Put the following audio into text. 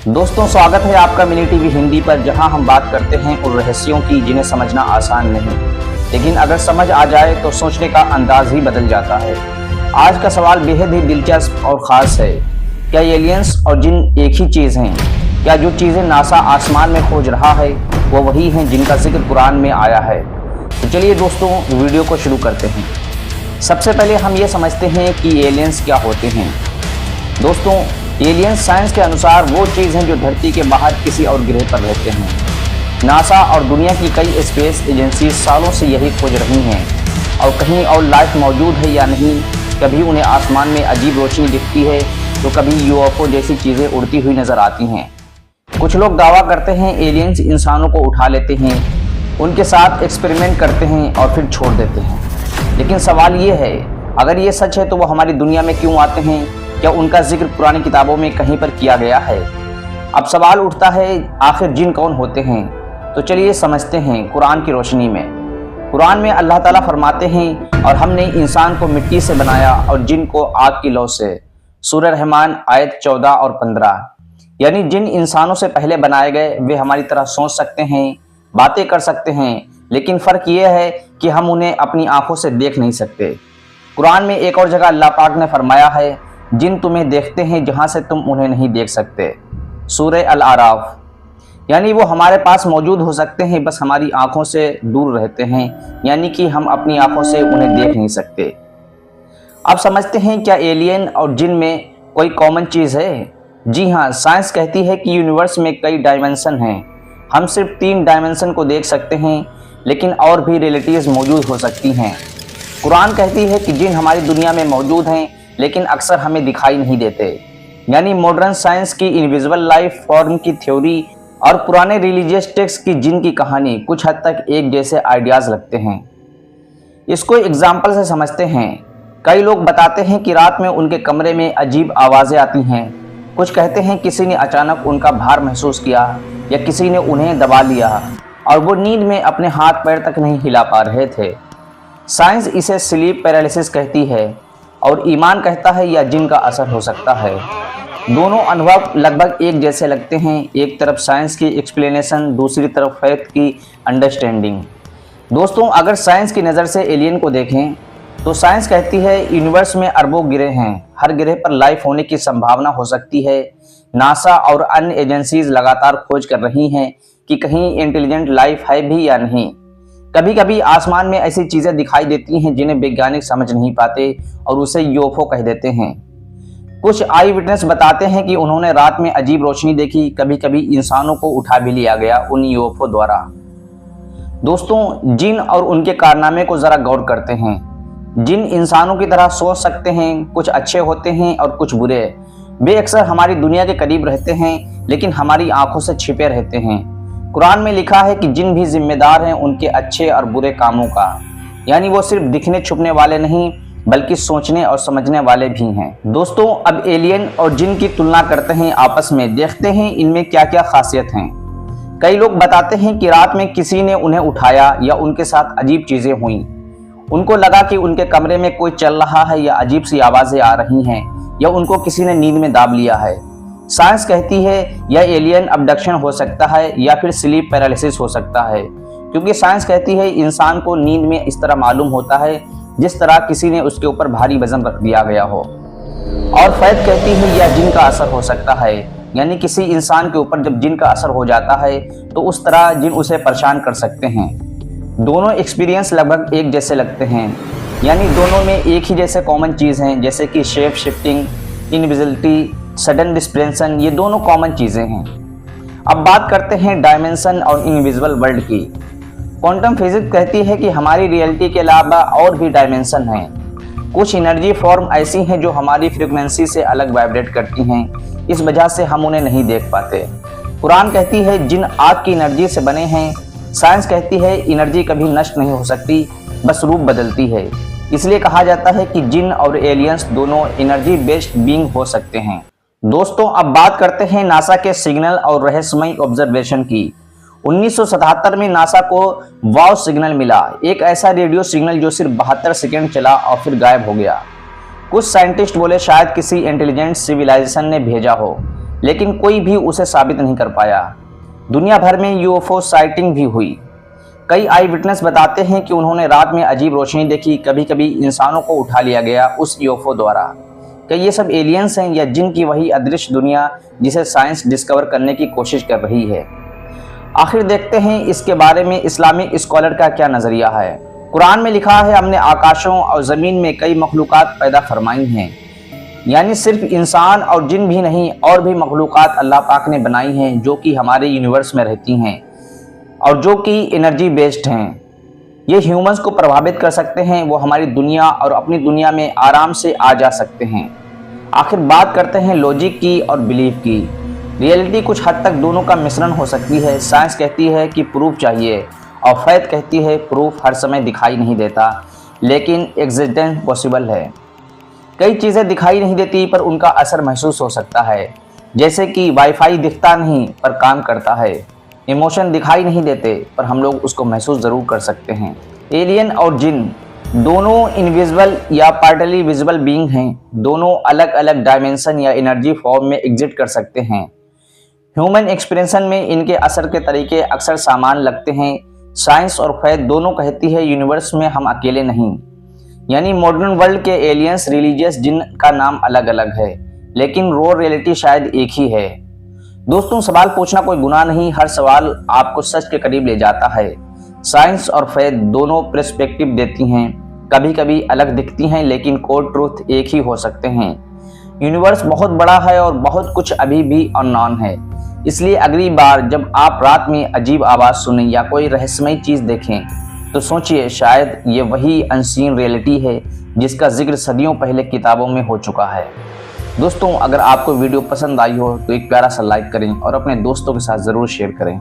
दोस्तों, स्वागत है आपका मिनी टीवी हिंदी पर, जहां हम बात करते हैं उन रहस्यों की जिन्हें समझना आसान नहीं, लेकिन अगर समझ आ जाए तो सोचने का अंदाज ही बदल जाता है। आज का सवाल बेहद ही दिलचस्प और ख़ास है। क्या एलियंस और जिन एक ही चीज़ हैं? क्या जो चीज़ें नासा आसमान में खोज रहा है वो वही हैं जिनका जिक्र कुरान में आया है? तो चलिए दोस्तों, वीडियो को शुरू करते हैं। सबसे पहले हम ये समझते हैं कि एलियंस क्या होते हैं। दोस्तों, एलियंस साइंस के अनुसार वो चीज़ हैं जो धरती के बाहर किसी और ग्रह पर रहते हैं। नासा और दुनिया की कई स्पेस एजेंसी सालों से यही खोज रही हैं और कहीं और लाइफ मौजूद है या नहीं। कभी उन्हें आसमान में अजीब रोशनी दिखती है तो कभी यूएफओ जैसी चीज़ें उड़ती हुई नजर आती हैं। कुछ लोग दावा करते हैं एलियंस इंसानों को उठा लेते हैं, उनके साथ एक्सपेरिमेंट करते हैं और फिर छोड़ देते हैं। लेकिन सवाल ये है, अगर ये सच है तो वो हमारी दुनिया में क्यों आते हैं? क्या उनका जिक्र पुरानी किताबों में कहीं पर किया गया है? अब सवाल उठता है, आखिर जिन कौन होते हैं? तो चलिए समझते हैं कुरान की रोशनी में। कुरान में अल्लाह ताला फरमाते हैं, और हमने इंसान को मिट्टी से बनाया और जिन को आग की लौ से। सूरह रहमान आयत 14 और 15। यानी जिन इंसानों से पहले बनाए गए वे हमारी तरह सोच सकते हैं, बातें कर सकते हैं, लेकिन फ़र्क यह है कि हम उन्हें अपनी आंखों से देख नहीं सकते। कुरान में एक और जगह अल्लाह पाक ने फरमाया है, जिन तुम्हें देखते हैं जहां से तुम उन्हें नहीं देख सकते। सूरह अल आराफ। यानी वो हमारे पास मौजूद हो सकते हैं, बस हमारी आंखों से दूर रहते हैं, यानी कि हम अपनी आंखों से उन्हें देख नहीं सकते। अब समझते हैं, क्या एलियन और जिन में कोई कॉमन चीज़ है? जी हाँ, साइंस कहती है कि यूनिवर्स में कई डायमेंशन हैं। हम सिर्फ 3 डायमेंशन को देख सकते हैं, लेकिन और भी रियलिटीज़ मौजूद हो सकती हैं। कुरान कहती है कि जिन हमारी दुनिया में मौजूद हैं, लेकिन अक्सर हमें दिखाई नहीं देते। यानी मॉडर्न साइंस की इनविजिबल लाइफ फॉर्म की थ्योरी और पुराने रिलीजियस टेक्स्ट की जिन की कहानी कुछ हद तक एक जैसे आइडियाज़ लगते हैं। इसको एग्जाम्पल से समझते हैं। कई लोग बताते हैं कि रात में उनके कमरे में अजीब आवाज़ें आती हैं। कुछ कहते हैं किसी ने अचानक उनका भार महसूस किया या किसी ने उन्हें दबा लिया और वो नींद में अपने हाथ पैर तक नहीं हिला पा रहे थे। साइंस इसे स्लीप पैरालिसिस कहती है और ईमान कहता है या जिन का असर हो सकता है। दोनों अनुभव लगभग एक जैसे लगते हैं। एक तरफ साइंस की एक्सप्लेनेशन, दूसरी तरफ फैक्ट की अंडरस्टैंडिंग। दोस्तों, अगर साइंस की नज़र से एलियन को देखें तो साइंस कहती है यूनिवर्स में अरबों ग्रह हैं, हर ग्रह पर लाइफ होने की संभावना हो सकती है। नासा और अन्य एजेंसीज लगातार खोज कर रही हैं कि कहीं इंटेलिजेंट लाइफ है भी या नहीं। कभी कभी आसमान में ऐसी चीज़ें दिखाई देती हैं जिन्हें वैज्ञानिक समझ नहीं पाते और उसे यूएफओ कह देते हैं। कुछ आई विटनेस बताते हैं कि उन्होंने रात में अजीब रोशनी देखी। कभी कभी इंसानों को उठा भी लिया गया उन यूएफओ द्वारा। दोस्तों, जिन और उनके कारनामे को ज़रा गौर करते हैं। जिन इंसानों की तरह सोच सकते हैं, कुछ अच्छे होते हैं और कुछ बुरे। वे अक्सर हमारी दुनिया के करीब रहते हैं, लेकिन हमारी आंखों से छिपे रहते हैं। कुरान में लिखा है कि जिन भी जिम्मेदार हैं उनके अच्छे और बुरे कामों का। यानी वो सिर्फ दिखने छुपने वाले नहीं, बल्कि सोचने और समझने वाले भी हैं। दोस्तों, अब एलियन और जिन की तुलना करते हैं आपस में, देखते हैं इनमें क्या क्या खासियत हैं। कई लोग बताते हैं कि रात में किसी ने उन्हें उठाया या उनके साथ अजीब चीज़ें हुई। उनको लगा कि उनके कमरे में कोई चल रहा है या अजीब सी आवाज़ें आ रही हैं या उनको किसी ने नींद में दाब लिया है। साइंस कहती है यह एलियन अबडक्शन हो सकता है या फिर स्लीप पैरालिसिस हो सकता है, क्योंकि साइंस कहती है इंसान को नींद में इस तरह मालूम होता है जिस तरह किसी ने उसके ऊपर भारी वजन रख दिया गया हो। और फैक्ट कहती है यह जिन का असर हो सकता है, यानी किसी इंसान के ऊपर जब जिन का असर हो जाता है तो उस तरह जिन उसे परेशान कर सकते हैं। दोनों एक्सपीरियंस लगभग एक जैसे लगते हैं, यानी दोनों में एक ही जैसे कॉमन चीज़ हैं, जैसे कि shape shifting, invisibility, sudden depression. ये दोनों कॉमन चीज़ें हैं। अब बात करते हैं डायमेंशन और इनविजिबल वर्ल्ड की। क्वांटम फिजिक्स कहती है कि हमारी रियलिटी के अलावा और भी डायमेंशन हैं। कुछ एनर्जी फॉर्म ऐसी हैं जो हमारी फ्रीक्वेंसी से अलग वाइब्रेट करती हैं, इस वजह से हम उन्हें नहीं देख पाते। कुरान कहती है जिन आग की एनर्जी से बने हैं। साइंस कहती है एनर्जी कभी नष्ट नहीं हो सकती, बस रूप बदलती है। इसलिए कहा जाता है कि जिन और एलियंस दोनों एनर्जी बेस्ड बीइंग हो सकते हैं। दोस्तों, अब बात करते हैं नासा के सिग्नल और रहस्यमयी ऑब्जर्वेशन की। 1977 में नासा को वाव सिग्नल मिला, एक ऐसा रेडियो सिग्नल जो सिर्फ 72 सेकंड चला और फिर गायब हो गया। कुछ साइंटिस्ट बोले शायद किसी इंटेलिजेंट सिविलाइजेशन ने भेजा हो, लेकिन कोई भी उसे साबित नहीं कर पाया। दुनिया भर में यूएफओ साइटिंग भी हुई। कई आई विटनेस बताते हैं कि उन्होंने रात में अजीब रोशनी देखी, कभी कभी इंसानों को उठा लिया गया उस यूएफओ द्वारा। क्या ये सब एलियंस हैं या जिन की वही अदृश्य दुनिया जिसे साइंस डिस्कवर करने की कोशिश कर रही है? आखिर देखते हैं इसके बारे में इस्लामिक स्कॉलर का क्या नजरिया है। कुरान में लिखा है, हमने आकाशों और ज़मीन में कई मखलूक़ात पैदा फरमाई हैं। यानी सिर्फ इंसान और जिन भी नहीं, और भी मखलूक़ात अल्लाह पाक ने बनाई हैं जो कि हमारे यूनिवर्स में रहती हैं और जो कि एनर्जी बेस्ड हैं। ये ह्यूमंस को प्रभावित कर सकते हैं, वो हमारी दुनिया और अपनी दुनिया में आराम से आ जा सकते हैं। आखिर बात करते हैं लॉजिक की और बिलीफ की। रियलिटी कुछ हद तक दोनों का मिश्रण हो सकती है। साइंस कहती है कि प्रूफ चाहिए और फैथ कहती है प्रूफ हर समय दिखाई नहीं देता, लेकिन एग्जिस्टेंस पॉसिबल है। कई चीज़ें दिखाई नहीं देती पर उनका असर महसूस हो सकता है, जैसे कि वाईफाई दिखता नहीं पर काम करता है। इमोशन दिखाई नहीं देते पर हम लोग उसको महसूस ज़रूर कर सकते हैं। एलियन और जिन दोनों इनविजिबल या पार्टली विजिबल बीइंग हैं। दोनों अलग अलग डायमेंशन या एनर्जी फॉर्म में एग्जिट कर सकते हैं। ह्यूमन एक्सपीरियंस में इनके असर के तरीके अक्सर समान लगते हैं। साइंस और फैथ दोनों कहती है यूनिवर्स में हम अकेले नहीं। यानी मॉडर्न वर्ल्ड के एलियंस रिलीजियस जिन का नाम अलग अलग है, लेकिन रॉ रियलिटी शायद एक ही है। दोस्तों, सवाल पूछना कोई गुनाह नहीं, हर सवाल आपको सच के करीब ले जाता है। साइंस और फैथ दोनों पर्सपेक्टिव देती हैं, कभी कभी अलग दिखती हैं लेकिन कोर ट्रूथ एक ही हो सकते हैं। यूनिवर्स बहुत बड़ा है और बहुत कुछ अभी भी अननोन है। इसलिए अगली बार जब आप रात में अजीब आवाज़ सुनें या कोई रहस्यमयी चीज़ देखें तो सोचिए शायद ये वही अनसीन रियलिटी है जिसका जिक्र सदियों पहले किताबों में हो चुका है। दोस्तों, अगर आपको वीडियो पसंद आई हो तो एक प्यारा सा लाइक करें और अपने दोस्तों के साथ ज़रूर शेयर करें।